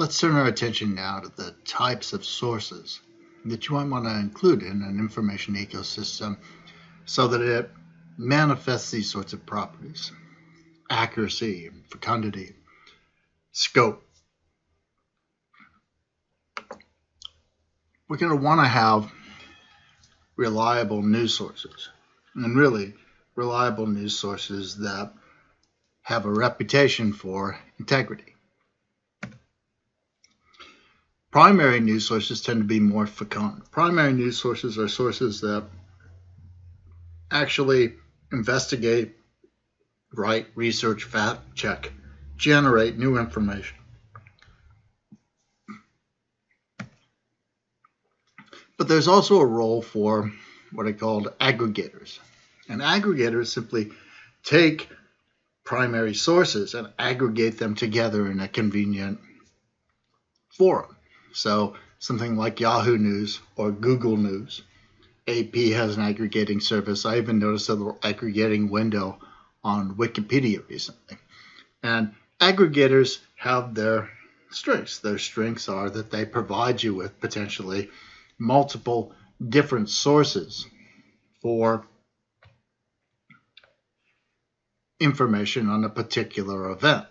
Let's turn our attention now to the types of sources that you might want to include in an information ecosystem so that it manifests these sorts of properties: accuracy, fecundity, scope. We're going to want to have reliable news sources, and really reliable news sources that have a reputation for integrity. Primary news sources tend to be more fecund. Primary news sources are sources that actually investigate, write, research, fact check, generate new information. But there's also a role for what are called aggregators. And aggregators simply take primary sources and aggregate them together in a convenient forum. So something like Yahoo News or Google News. AP has an aggregating service. I even noticed a little aggregating window on Wikipedia recently. And aggregators have their strengths. Their strengths are that they provide you with potentially multiple different sources for information on a particular event.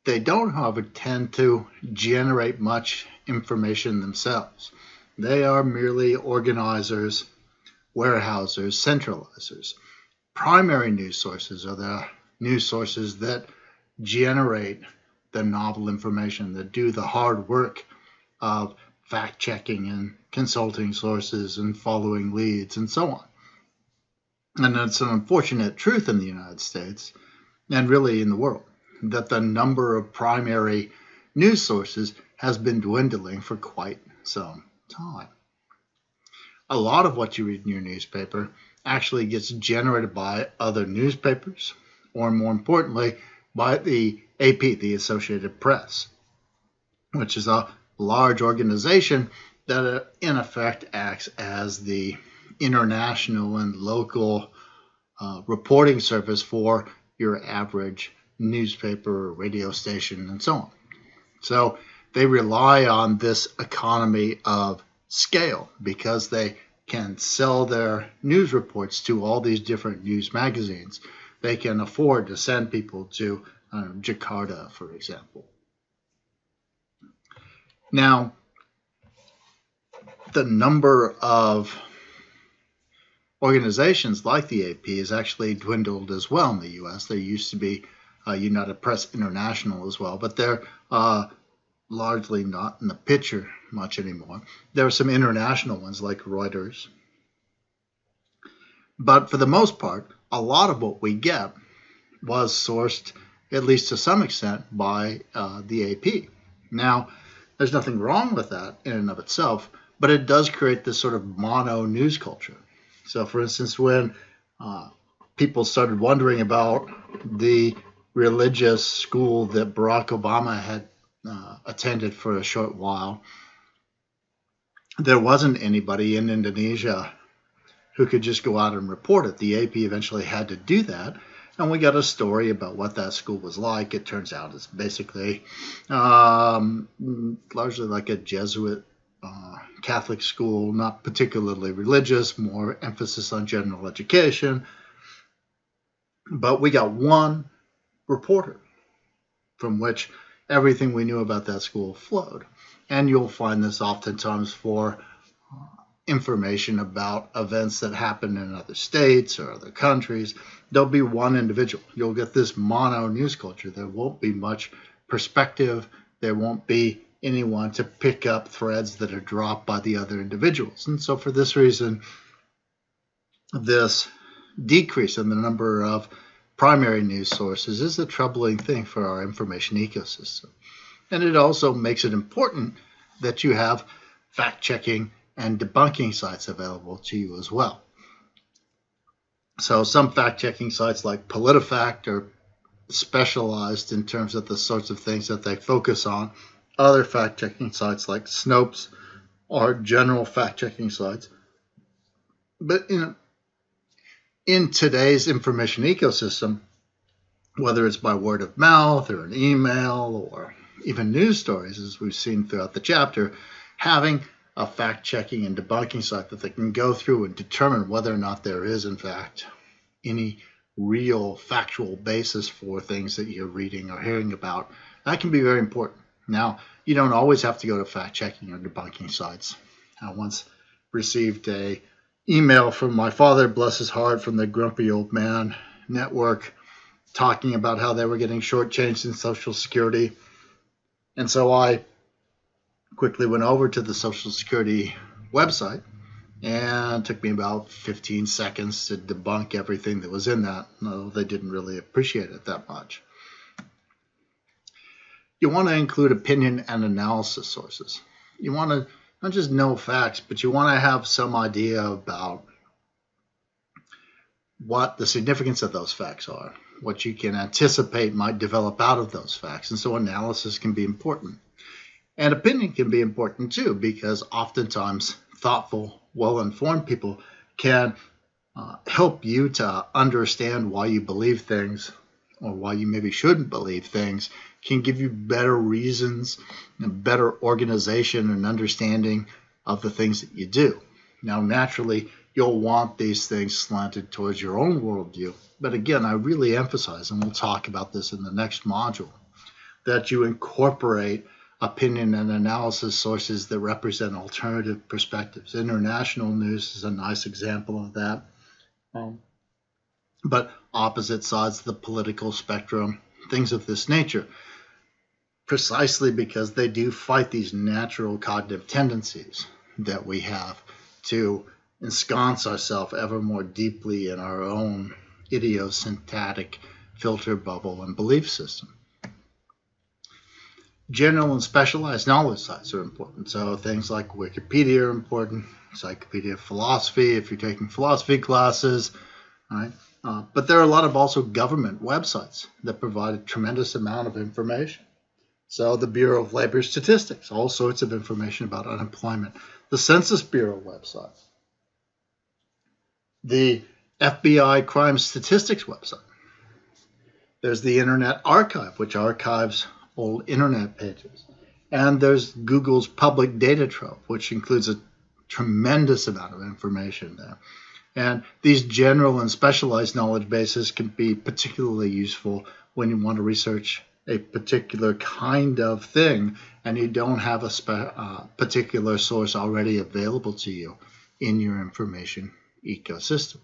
They don't, however, tend to generate much information themselves. They are merely organizers, warehousers, centralizers. Primary news sources are the news sources that generate the novel information, that do the hard work of fact-checking and consulting sources and following leads and so on. And it's an unfortunate truth in the United States, and really in the world, that the number of primary news sources has been dwindling for quite some time. A lot of what you read in your newspaper actually gets generated by other newspapers, or more importantly, by the AP, the Associated Press, which is a large organization that in effect acts as the international and local reporting service for your average newspaper, radio station, and so on. So they rely on this economy of scale because they can sell their news reports to all these different news magazines. They can afford to send people to Jakarta, for example. Now, the number of organizations like the AP has actually dwindled as well in the U.S. There used to be United Press International as well, but they're largely not in the picture much anymore. There are some international ones like Reuters. But for the most part, a lot of what we get was sourced, at least to some extent, by the AP. Now, there's nothing wrong with that in and of itself, but it does create this sort of mono news culture. So, for instance, when people started wondering about the religious school that Barack Obama had attended for a short while, there wasn't anybody in Indonesia who could just go out and report it. The AP eventually had to do that, and we got a story about what that school was like. It turns out it's basically largely like a Jesuit Catholic school, not particularly religious, more emphasis on general education. But we got one reporter from which everything we knew about that school flowed. And you'll find this oftentimes for information about events that happen in other states or other countries. There'll be one individual. You'll get this mono news culture. There won't be much perspective. There won't be anyone to pick up threads that are dropped by the other individuals. And so for this reason, this decrease in the number of primary news sources is a troubling thing for our information ecosystem. And it also makes it important that you have fact-checking and debunking sites available to you as well. So some fact-checking sites like PolitiFact are specialized in terms of the sorts of things that they focus on. Other fact-checking sites like Snopes are general fact-checking sites. But in today's information ecosystem, whether it's by word of mouth or an email or even news stories, as we've seen throughout the chapter, having a fact-checking and debunking site that they can go through and determine whether or not there is, in fact, any real factual basis for things that you're reading or hearing about. That can be very important. Now, you don't always have to go to fact-checking or debunking sites. I once received an email from my father, bless his heart, from the Grumpy Old Man Network, talking about how they were getting shortchanged in Social Security. And so I quickly went over to the Social Security website, and it took me about 15 seconds to debunk everything that was in that. No, they didn't really appreciate it that much. You want to include opinion and analysis sources. You want to not just know facts, but you want to have some idea about what the significance of those facts are, what you can anticipate might develop out of those facts. And so analysis can be important. And opinion can be important too, because oftentimes thoughtful, well-informed people can help you to understand why you believe things or why you maybe shouldn't believe things, can give you better reasons and better organization and understanding of the things that you do. Now, naturally, you'll want these things slanted towards your own worldview. But again, I really emphasize, and we'll talk about this in the next module, that you incorporate opinion and analysis sources that represent alternative perspectives. International news is a nice example of that. But opposite sides of the political spectrum, things of this nature, precisely because they do fight these natural cognitive tendencies that we have to ensconce ourselves ever more deeply in our own idiosyncratic filter bubble and belief system. General and specialized knowledge sites are important. So things like Wikipedia are important, Encyclopedia of Philosophy if you're taking philosophy classes, right? But there are a lot of also government websites that provide a tremendous amount of information. So the Bureau of Labor Statistics, all sorts of information about unemployment. The Census Bureau website. The FBI Crime Statistics website. There's the Internet Archive, which archives old internet pages. And there's Google's Public Data Trove, which includes a tremendous amount of information there. And these general and specialized knowledge bases can be particularly useful when you want to research a particular kind of thing and you don't have a particular source already available to you in your information ecosystem.